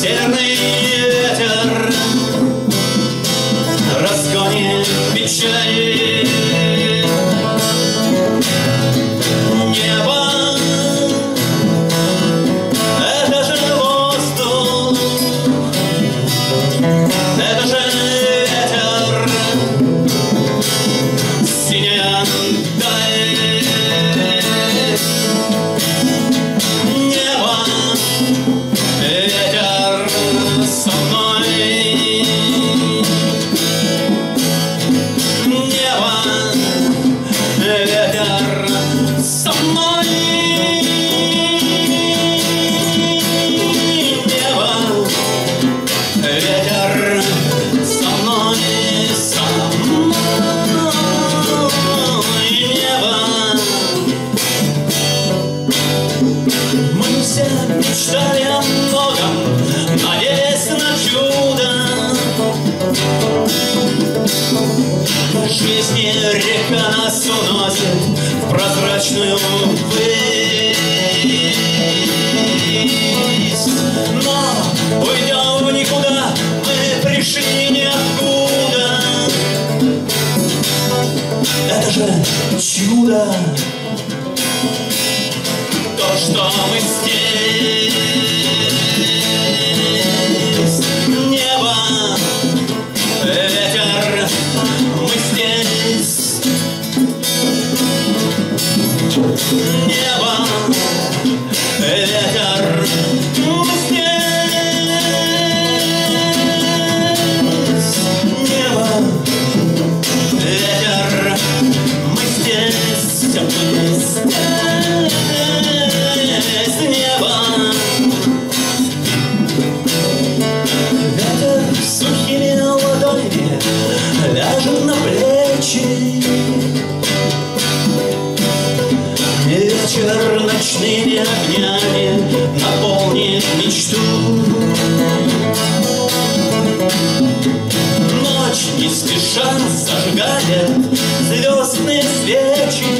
Северный ветер разгонит печали. Небо — это же воздух, это же ветер, синяя даль. Небо, ветер со мной. Небо, ветер со мной. Небо, ветер со мной, со мной. Небо. Мы все мечтали о многом, надеясь на чудо. Жизни река нас уносит в прозрачную высь. Но уйдем в никуда, мы пришли ниоткуда. Это же чудо, то, что мы здесь. Небо, ветер, мы здесь. Небо, ветер, мы здесь. Небо, ветер, мы здесь. Мы здесь. Небо, ветер сухими ладонями ляжет на плечи. Вечер ночными огнями наполнит мечту. Ночь не спеша зажигает звездные свечи.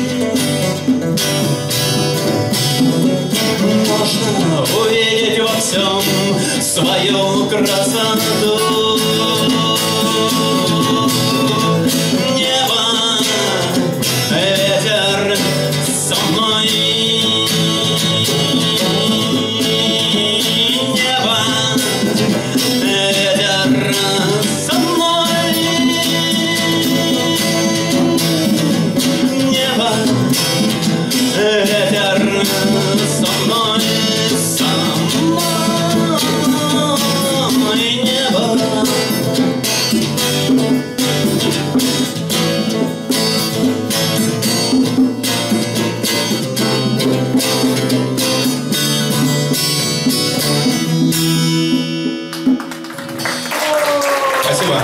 Можно увидеть во всем свою красоту. Небо, ветер со мной. Небо, ветер со мной. Небо, ветер со мной, со мной. Небо. Спасибо.